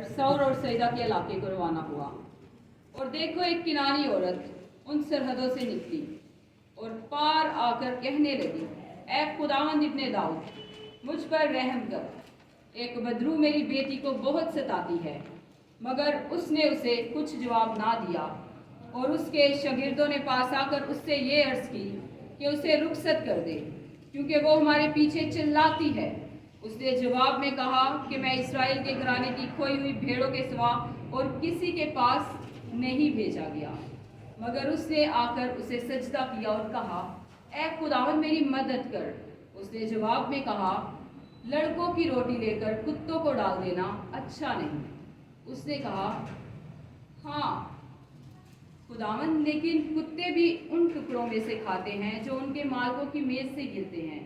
सौर और सईदा के इलाके को रवाना हुआ और देखो एक किनानी औरत उन सरहदों से निकली और पार आकर कहने लगी, ऐ खुदावंद इब्ने दाऊद, मुझ पर रहम कर, एक बदरू मेरी बेटी को बहुत सताती है। मगर उसने उसे कुछ जवाब ना दिया और उसके शागिर्दों ने पास आकर उससे ये अर्ज की कि उसे रुखसत कर दे, क्योंकि वो हमारे पीछे चिल्लाती है। उसने जवाब में कहा कि मैं इस्राएल के घराने की खोई हुई भेड़ों के सिवा और किसी के पास नहीं भेजा गया। मगर उसने आकर उसे सजदा किया और कहा, ऐ खुदावंद मेरी मदद कर। उसने जवाब में कहा, लड़कों की रोटी लेकर कुत्तों को डाल देना अच्छा नहीं। उसने कहा, हाँ खुदावंद, लेकिन कुत्ते भी उन टुकड़ों में से खाते हैं जो उनके मालिकों की मेज से गिरते हैं।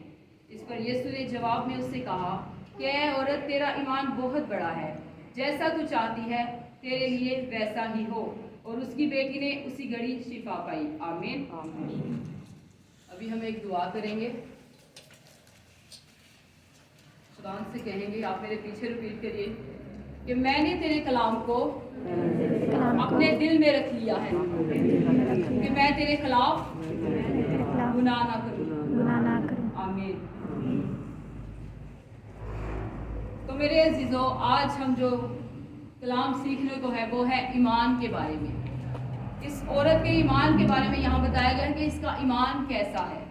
इस पर यीशु ने जवाब में उससे कहा कि ऐ औरत, तेरा ईमान बहुत बड़ा है, जैसा तू चाहती है तेरे लिए वैसा ही हो। और उसकी बेटी ने उसी घड़ी शिफा पाई। आमीन। अभी हम एक दुआ करेंगे, खुदा से कहेंगे, आप मेरे पीछे रिपीट करिए कि मैंने तेरे कलाम को अपने दिल में रख लिया है कि मैं तेरे खिलाफ गुनाह ना करूं। आमीन। तो मेरे अजीजों, आज हम जो कलाम सीखने को है वो है ईमान के बारे में। इस औरत के ईमान के बारे में यहाँ बताया गया है कि इसका ईमान कैसा है।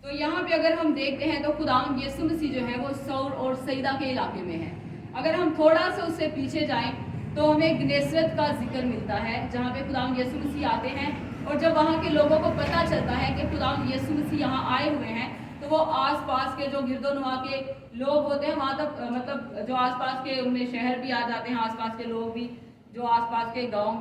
तो यहाँ पे अगर हम देखते हैं तो खुदावंद यीशु मसीह जो है वो सौर और सईदा के इलाके में है। अगर हम थोड़ा सा उससे पीछे जाएं तो हमें गनेसरत का जिक्र मिलता है, जहाँ पे खुदावंद यीशु मसीह आते हैं। और जब वहाँ के लोगों को पता चलता है कि खुदावंद यीशु मसीह यहाँ आए हुए हैं, तो वो आसपास के जो गिरदोनुमा के लोग होते हैं वहाँ तक, मतलब जो आसपास के उनमें शहर भी आ जाते हैं, आसपास के लोग भी जो आसपास के गांव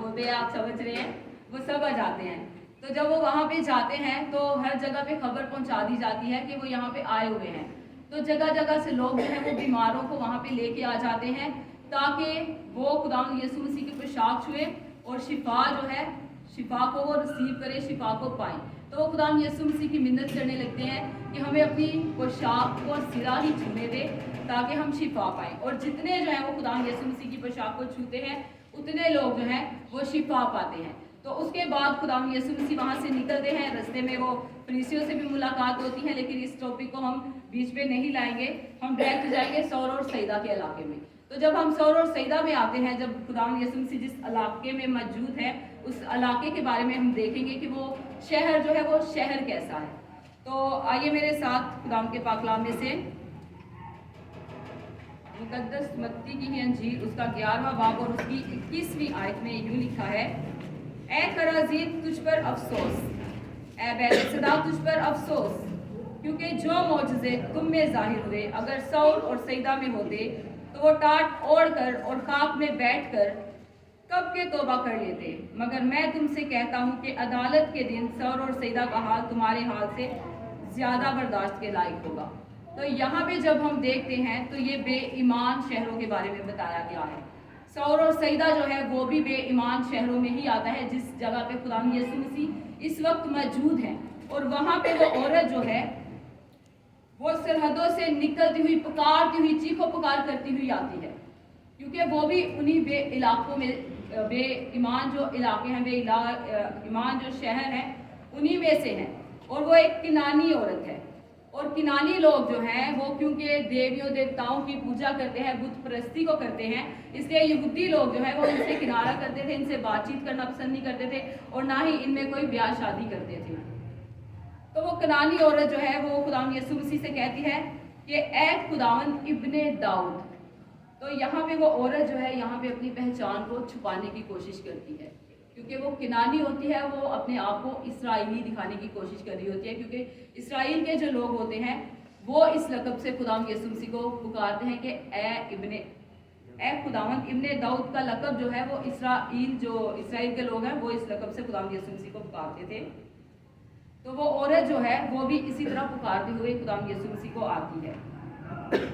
होते हैं, आप समझ रहे हैं, वो सब आ जाते हैं। तो जब वो वहाँ पे जाते हैं तो हर जगह पे खबर पहुँचा दी जाती है कि वो यहाँ पे आए हुए हैं। तो जगह जगह से लोग जो है वो बीमारों को वहाँ पे लेके आ जाते हैं ताकि वो खुदावंद यीशु मसीह की पोशाक छुए और शिफा जो है, शिफा को वो रिसीव करे, शिफा को पाए। तो वो खुदावंद यीशु मसीह की मिन्नत करने लगते हैं कि हमें अपनी पोशाक को सिरा ही छूने दे ताकि हम शिफा पाएं। और जितने जो है वो खुदावंद यीशु मसीह की पोशाक को छूते हैं उतने लोग जो हैं वो शिफा पाते हैं। तो उसके बाद खुदावंद यीशु मसीह वहाँ से निकलते हैं। रास्ते में वो फरीसियों से भी मुलाकात होती है, लेकिन इस टॉपिक को हम बीच में नहीं लाएंगे, हम डायरेक्ट जाएंगे सौर और सईदा के इलाके में। तो जब हम सौर और सईदा में आते हैं, जब खुदावंद यीशु मसीह जिस इलाके में मौजूद है उस इलाके के बारे में हम देखेंगे कि वो शहर जो है वो शहर कैसा है। तो आइए मेरे साथ खुदावंद के पाक कलाम में से मुकद्दस मत्ती की अंजील उसका 11वां बाब और उसकी 21वीं आयत में यूं लिखा है, ऐ कराजीन तुझ पर अफसोस, ऐ बैतसैदा तुझ पर अफसोस, क्योंकि जो मौजज़े तुम में जाहिर हुए अगर सौर और सईदा में होते तो वो टाट ओढ़ कर और खाक में बैठ कर कब के तौबा कर लेते। मगर मैं तुमसे कहता हूँ कि अदालत के दिन सौर और सईदा का हाल तुम्हारे हाल से ज़्यादा बर्दाश्त के लायक होगा। तो यहाँ पे जब हम देखते हैं तो ये बेईमान शहरों के बारे में बताया गया है। सौर और सईदा जो है वो भी बेईमान शहरों में ही आता है, जिस जगह पे खुदावंद यीशु मसीह इस वक्त मौजूद है। और वहाँ पे वो औरत जो है वो सरहदों से निकलती हुई, पुकारती हुई, चीखो पुकार करती हुई आती है, क्योंकि वो भी उन्हीं बे इलाकों में, बेईमान जो इलाके हैं, बेईमान जो शहर हैं उन्हीं में से हैं। और वो एक किनानी औरत है। और किनानी लोग जो हैं वो क्योंकि देवियों देवताओं की पूजा करते हैं, बुत परस्ती को करते हैं, इसलिए यहूदी लोग जो है वो इनसे किनारा करते थे, इनसे बातचीत करना पसंद नहीं करते थे और ना ही इनमें कोई ब्याह शादी करते थे। तो वो किनानी औरत जो है वो खुदावंद यीशु मसीह से कहती है कि ऐ खुदावंद इब्ने दाऊद। तो यहाँ पे वो औरत जो है यहाँ पे अपनी पहचान को छुपाने की कोशिश करती है, क्योंकि वो किनानी होती है, वो अपने आप को इस्राएली दिखाने की कोशिश कर रही होती है, क्योंकि इस्राएल के जो लोग होते हैं वो इस लक़ब से खुदावंद यीशु मसीह को पुकारते हैं कि ऐ खुदावंद इब्ने दाऊद का लक़ब जो है वो इस्राएल के लोग हैं वो इस लक़ब से खुदावंद यीशु मसीह को पुकारते थे। तो वो औरत जो है वो भी इसी तरह पुकारते हुए खुदावंद यीशु मसीह को आती है।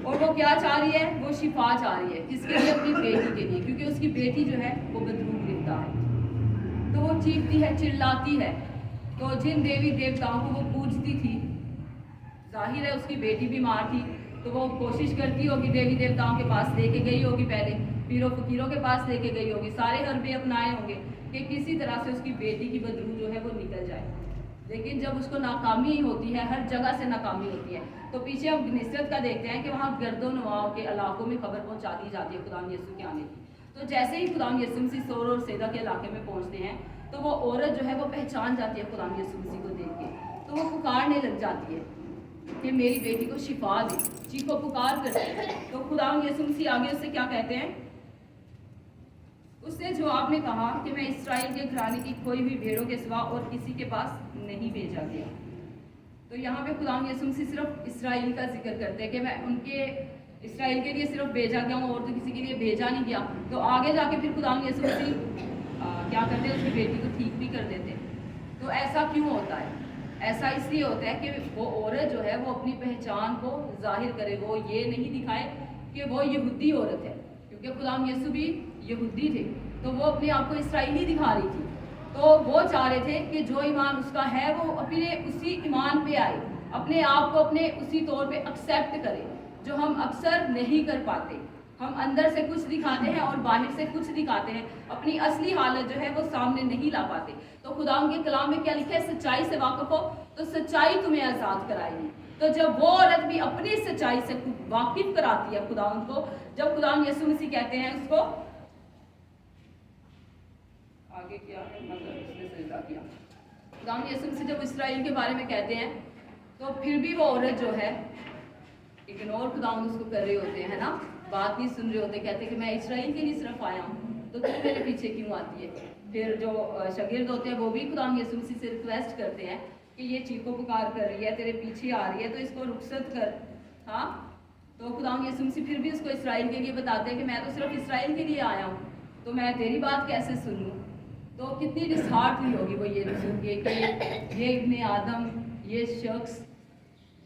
और वो क्या चाह रही है? वो शिफा चाह रही है। किसके लिए? अपनी बेटी के लिए, क्योंकि उसकी बेटी जो है वो बदरूप गिरता है। तो वो चीखती है, चिल्लाती है। तो जिन देवी देवताओं को वो पूजती थी, जाहिर है उसकी बेटी बीमार थी, तो वो कोशिश करती होगी, देवी देवताओं के पास लेके गई होगी, पहले पीरों फकीरों के पास लेके गई होगी, सारे हरबे अपनाए होंगे कि किसी तरह से उसकी बेटी की बदरू जो है वो निकल जाए। लेकिन जब उसको नाकामी होती है, हर जगह से नाकामी होती है, तो पीछे हम निसरत का देखते हैं कि वहाँ गर्दोनवाओं के इलाकों में खबर पहुँचा दी जाती है खुदाम यीशु के आने की। तो जैसे ही खुदाम यीशु मसीह सोर और सैदा के इलाके में पहुँचते हैं, तो वो औरत जो है वो पहचान जाती है खुदाम यीशु मसीह को देख के, तो वो पुकारने लग जाती है कि मेरी बेटी को शिफा दे, चीखो पुकार करते हैं। तो खुदाम यीशु मसीह आगे उससे क्या कहते हैं? उसने जवाब में कहा कि मैं इस्राएल के घराने की खोई हुई भेड़ों के सिवा और किसी के पास नहीं भेजा गया। तो यहाँ पे खुदाम यीशु मसीह सिर्फ इस्राएल का जिक्र करते हैं कि मैं उनके इस्राएल के लिए सिर्फ भेजा गया हूँ और तो किसी के लिए भेजा नहीं गया। तो आगे जाके फिर खुदाम यीशु मसीह क्या करते हैं? उसकी बेटी को ठीक भी कर देते हैं। तो ऐसा क्यों होता है? ऐसा इसलिए होता है कि वो औरत जो है वो अपनी पहचान को जाहिर करे, वो ये नहीं दिखाए कि वो यहूदी औरत है, क्योंकि खुदाम यीशु भी यहूदी थे, तो वो अपने आप को इस्राएली दिखा रही थी। तो वो चाह रहे थे कि जो ईमान उसका है वो अपने उसी ईमान पे आए, अपने आप को अपने उसी तौर पे एक्सेप्ट करे, जो हम अक्सर नहीं कर पाते। हम अंदर से कुछ दिखाते हैं और बाहर से कुछ दिखाते हैं, अपनी असली हालत जो है वो सामने नहीं ला पाते। तो खुदाम के कलाम में क्या लिखा है? सच्चाई से वाकिफ हो तो सच्चाई तुम्हें आज़ाद कराएगी। तो जब वो औरत भी अपनी सच्चाई से वाकिफ कराती है खुदाम को, जब खुदाम यीशु मसीह कहते हैं उसको आगे क्या है, मतलब उसने सजदा किया, खुदाम यीशु मसीह जब इस्राएल के बारे में कहते हैं, तो फिर भी वो औरत जो है इग्नोर खुदाम उसको कर रहे होते हैं ना, बात नहीं सुन रहे होते, कहते कि मैं इस्राएल के लिए सिर्फ आया हूँ, तो तुम मेरे पीछे क्यों आती है? फिर जो शागिर्द होते हैं वो भी खुदाम यीशु मसीह से रिक्वेस्ट करते हैं कि ये चीखो पुकार कर रही है, तेरे पीछे आ रही है, तो इसको रुखसत कर। हाँ, तो खुदाम यीशु मसीह फिर भी उसको इस्राएल के लिए बताते हैं कि मैं तो सिर्फ इस्राएल के लिए आया हूँ, तो मैं तेरी बात कैसे सुन लूँ? तो कितनी डिसहार्ट हुई होगी वो ये सुन के कि ये इब्ने आदम, ये शख्स,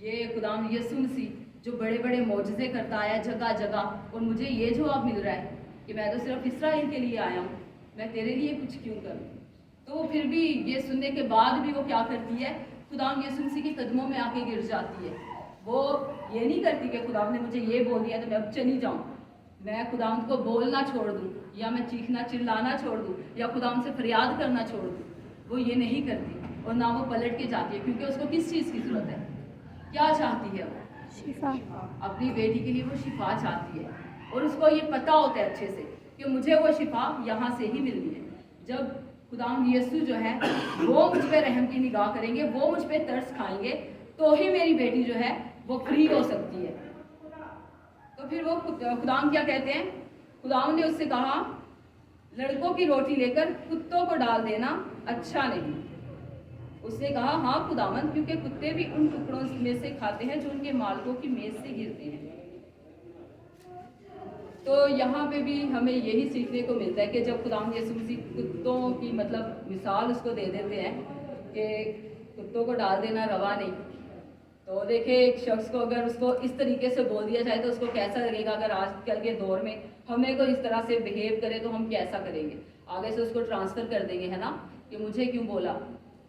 ये खुदाम यीशु मसीह जो बड़े बड़े मौजज़े करता आया जगह जगह, और मुझे ये जवाब मिल रहा है कि मैं तो सिर्फ इस्राएल के लिए आया हूँ, मैं तेरे लिए कुछ क्यों करूँ? तो फिर भी ये सुनने के बाद भी वो क्या करती है? खुदाम यीशु मसीह के कदमों में आके गिर जाती है। वो ये नहीं करती कि खुदाम ने मुझे ये बोल दिया तो मैं अब चली जाऊँ, मैं खुदाम को बोलना छोड़ दूँ, या मैं चीखना चिल्लाना छोड़ दूँ, या खुदाम से फरियाद करना छोड़ दूँ। वो ये नहीं करती, और ना वो पलट के जाती है, क्योंकि उसको किस चीज़ की ज़रूरत है? क्या चाहती है वो? शिफा। अपनी बेटी के लिए वो शिफा चाहती है, और उसको ये पता होता है अच्छे से कि मुझे वो शिफा यहाँ से ही मिलनी है। जब खुदाम यीशु जो है वो मुझ पे रहम की निगाह करेंगे, वो मुझ पे तरस खाएंगे, तो ही मेरी बेटी जो है वो फ्री हो सकती है। तो फिर वो खुदाम क्या कहते हैं? खुदाम ने उससे कहा, लड़कों की रोटी लेकर कुत्तों को डाल देना अच्छा नहीं। उसने कहा, हाँ खुदावंद, क्योंकि कुत्ते भी उन टुकड़ों में से खाते हैं जो उनके मालिकों की मेज से गिरते हैं। तो यहाँ पे भी हमें यही सीखने को मिलता है कि जब खुदाम यीशु मसीह कुत्तों की मतलब मिसाल उसको दे देते हैं कि कुत्तों को डाल देना रवा नहीं, तो देखिए एक शख्स को अगर उसको इस तरीके से बोल दिया जाए तो उसको कैसा लगेगा? अगर आजकल के दौर में हमें को इस तरह से बिहेव करे तो हम कैसा करेंगे? आगे से उसको ट्रांसफ़र कर देंगे, है ना, कि मुझे क्यों बोला,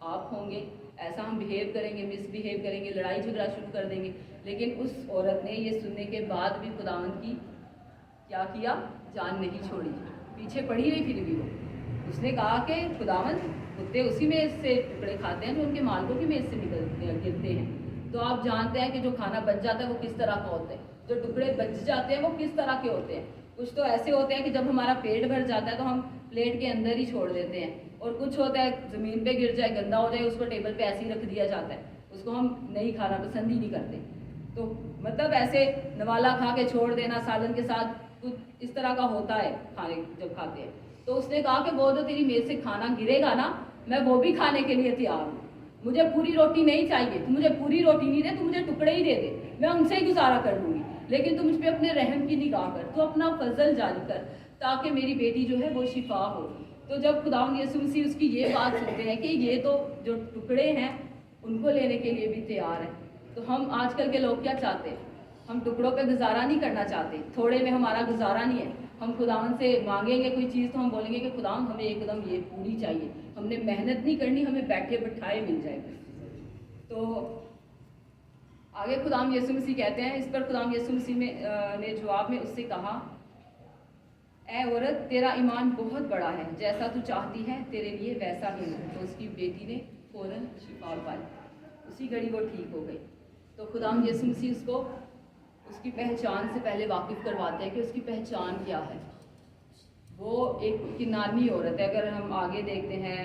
आप होंगे, ऐसा हम बिहेव करेंगे, मिसबिहेव करेंगे, लड़ाई झगड़ा शुरू कर देंगे। लेकिन उस औरत ने ये सुनने के बाद भी खुदावंद की क्या किया? जान नहीं छोड़ी, पीछे पड़ी रही। फिर भी वो उसने कहा कि खुदावंद, कुत्ते उसी मेज से टुकड़े खाते हैं जो उनके मालिकों की मेज से गिरते हैं। तो आप जानते हैं कि जो खाना बच जाता है वो किस तरह का होता है, जो टुकड़े बच जाते हैं वो किस तरह के होते हैं। कुछ तो ऐसे होते हैं कि जब हमारा पेट भर जाता है तो हम प्लेट के अंदर ही छोड़ देते हैं, और कुछ होता है ज़मीन पे गिर जाए, गंदा हो जाए, उसको टेबल पे ऐसे ही रख दिया जाता है, उसको हम नहीं खाना पसंद ही नहीं करते। तो मतलब ऐसे नवाला खा के छोड़ देना सालन के साथ, कुछ इस तरह का होता है खाने जब खाते हैं। तो उसने कहा कि वो तो तेरी मेज से खाना गिरेगा ना, मैं वो भी खाने के लिए तैयार हूँ, मुझे पूरी रोटी नहीं चाहिए, तू मुझे पूरी रोटी नहीं दे, तू मुझे टुकड़े ही दे दे, मैं उनसे ही गुजारा कर लूँगी, लेकिन तू मुझ पर अपने रहम की निगाह कर, तू अपना फजल जारी कर, ताकि मेरी बेटी जो है वो शिफा हो। तो जब खुदावंद यीशु मसीह उसकी ये बात सुनते हैं कि ये तो जो टुकड़े हैं उनको लेने के लिए भी तैयार है, तो हम आजकल के लोग क्या चाहते हैं? हम टुकड़ों पे गुजारा नहीं करना चाहते, थोड़े में हमारा गुजारा नहीं है। हम खुदावंद से मांगेंगे कोई चीज़ तो हम बोलेंगे कि खुदावंद हमें एकदम ये पूरी चाहिए, हमने मेहनत नहीं करनी, हमें बैठे बैठाए मिल जाए। तो आगे खुदाम यीशु मसीह कहते हैं, इस पर खुदाम यीशु मसीह ने जवाब में उससे कहा, ए औरत, तेरा ईमान बहुत बड़ा है, जैसा तू चाहती है तेरे लिए वैसा ही हो। तो उसकी बेटी ने फौरन शिफा पाई, उसी घड़ी वो ठीक हो गई। तो खुदाम यीशु मसीह उसको उसकी पहचान से पहले वाकिफ़ करवाते हैं कि उसकी पहचान क्या है। वो एक किनानी औरत है। अगर हम आगे देखते हैं,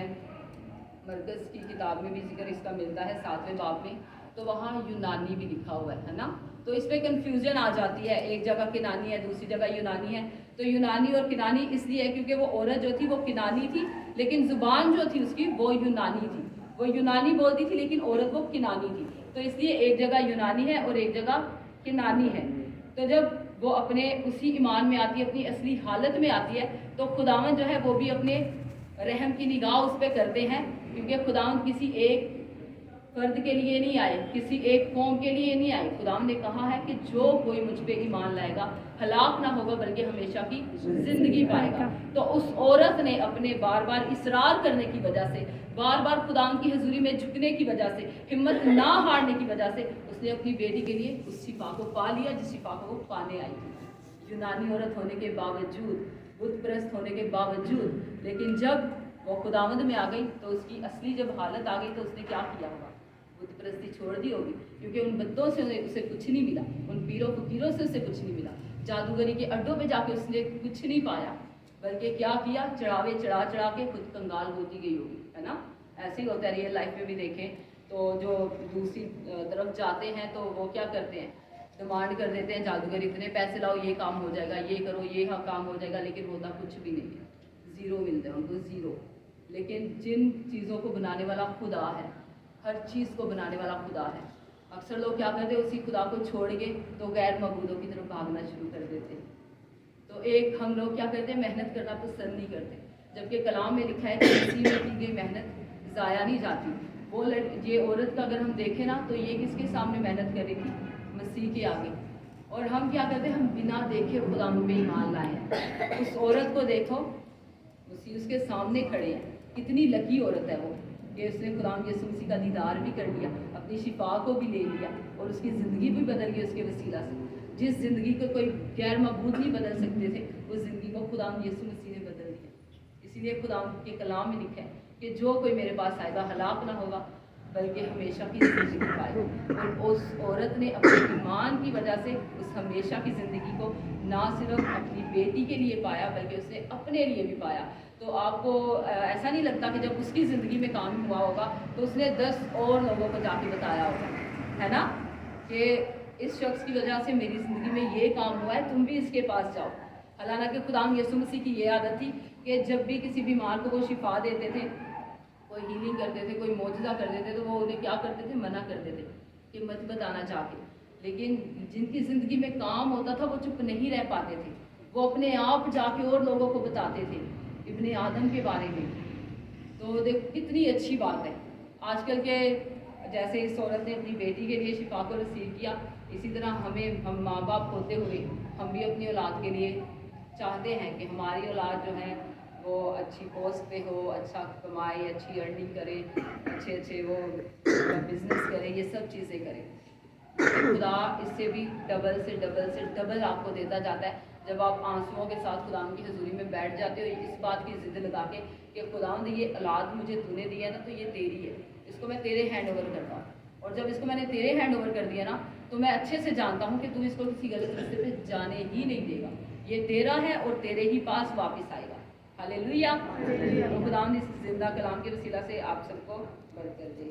मरकज़ की किताब में भी जिक्र इसका मिलता है 7वें बाब में, तो वहाँ यूनानी भी लिखा हुआ है ना। तो इस पर कन्फ्यूजन आ जाती है, एक जगह किनानी है, दूसरी जगह यूनानी है। तो यूनानी और किनानी इसलिए है क्योंकि वो औरत जो थी वो किनानी थी, लेकिन ज़ुबान जो थी उसकी वो यूनानी थी। वो यूनानी बोलती थी लेकिन औरत वो किनानी थी, तो इसलिए एक जगह यूनानी है और एक जगह किनानी है। तो जब वो अपने उसी ईमान में आती है, अपनी असली हालत में आती है, तो खुदावंद जो है वो भी अपने रहम की निगाह उस पर करते हैं, क्योंकि खुदावंद किसी एक फर्द के लिए नहीं आए, किसी एक कौम के लिए नहीं आए। खुदावंद ने कहा है कि जो कोई मुझ पे ईमान लाएगा हलाक ना होगा बल्कि हमेशा की जिंदगी पाएगा। तो उस औरत ने अपने बार बार इसरार करने की वजह से, बार बार खुदावंद की हजूरी में झुकने की वजह से, हिम्मत ना हारने की वजह से उसने अपनी बेटी के लिए उस शिफा को पा लिया जिस शिफा को वो पाने आई थी। यूनानी औरत होने के बावजूद, बुत परस्त होने के बावजूद, लेकिन जब वो खुदावंद में आ गई तो उसकी असली जब हालत आ गई तो उसने क्या किया होगा? बुत परस्ती छोड़ दी होगी, क्योंकि उन बद्दों से उसे कुछ नहीं मिला, उन पीरों फकीरों से उसे कुछ नहीं मिला, जादूगरी के अड्डों पे जाके उसने कुछ नहीं पाया, बल्कि क्या किया? चढ़ावे चढ़ा चढ़ा के खुद कंगाल होती गई होगी, है ना। ऐसे ही होता है, रियल लाइफ में भी देखें तो जो दूसरी तरफ जाते हैं तो वो क्या करते हैं? डिमांड कर देते हैं, जादूगर इतने पैसे लाओ, ये काम हो जाएगा, ये करो, ये काम हो जाएगा, लेकिन होता कुछ भी नहीं है, ज़ीरो मिलता है उनको, ज़ीरो। लेकिन जिन चीज़ों को बनाने वाला खुदा है, हर चीज़ को बनाने वाला खुदा है, अक्सर लोग क्या करते हैं? उसी खुदा को छोड़ के तो गैर मबूदों की तरफ भागना शुरू कर देते हैं। तो एक हम लोग क्या करते हैं? मेहनत करना पसंद नहीं करते, जबकि कलाम में लिखा है कि मसीह में की गई मेहनत ज़ाया नहीं जाती। वो ये औरत का अगर हम देखें ना, तो ये किसके सामने मेहनत कर रही थी? मसीह के आगे। और हम क्या करते हैं? हम बिना देखे खुदा पे ईमान लाए हैं। उस औरत को देखो, मसीह उसके सामने खड़े हैं। कितनी लकी औरत है वो कि उसने खुदा यीशु मसीह का दीदार भी कर लिया, अपनी शिफा को भी ले लिया और उसकी ज़िंदगी भी बदल गई उसके वसीला से। जिस ज़िंदगी को कोई गैर मबूद नहीं बदल सकते थे, उस ज़िंदगी को खुदा यीशु मसीह ने बदल दिया। इसीलिए खुदा के कलाम में लिखा है कि जो कोई मेरे पास आएगा हलाक ना होगा बल्कि हमेशा की ज़िंदगी पाएगा। और उस औरत ने अपने ईमान की वजह से उस हमेशा की ज़िंदगी को ना सिर्फ अपनी बेटी के लिए पाया बल्कि उसने अपने लिए भी पाया। तो आपको ऐसा नहीं लगता कि जब उसकी ज़िंदगी में काम हुआ होगा तो उसने 10 और लोगों को जाके बताया होगा, है ना, कि इस शख्स की वजह से मेरी ज़िंदगी में ये काम हुआ है, तुम भी इसके पास जाओ। हालांकि खुदाम यीशु मसीह की ये आदत थी कि जब भी किसी बीमार को वो शिफा देते थे, कोई हीलिंग करते थे, कोई मौजज़ा कर देते, तो वो उन्हें क्या करते थे? मना कर देते कि मत बताना चाहते। लेकिन जिनकी ज़िंदगी में काम होता था वो चुप नहीं रह पाते थे, वो अपने आप जाके और लोगों को बताते थे इब्ने आदम के बारे में। तो देख कितनी अच्छी बात है। आजकल के जैसे इस औरत ने अपनी बेटी के लिए शिफा को रिसीव किया, इसी तरह हम माँ बाप होते हुए हम भी अपनी औलाद के लिए चाहते हैं कि हमारी औलाद जो है वो अच्छी पोस्ट पे हो, अच्छा कमाए, अच्छी अर्निंग करे, अच्छे वो बिजनेस करे, ये सब चीज़ें करे। खुदा इससे भी डबल से डबल आपको देता जाता है जब आप आंसुओं के साथ खुदा की हजूरी में बैठ जाते हो, इस बात की जिद लगा के कि खुदा ये औलाद मुझे तूने दिया ना, तो ये तेरी है, इसको मैं तेरे हैंड ओवर करता हूँ। और जब इसको मैंने तेरे हैंड ओवर कर दिया ना, तो मैं अच्छे से जानता हूँ कि तू इसको किसी गलत रास्ते पे जाने ही नहीं देगा, ये तेरा है और तेरे ही पास वापस आएगा। हालेलुया। तो खुदा इस जिंदा कलाम के वसीला से आप सबको बरकत दे।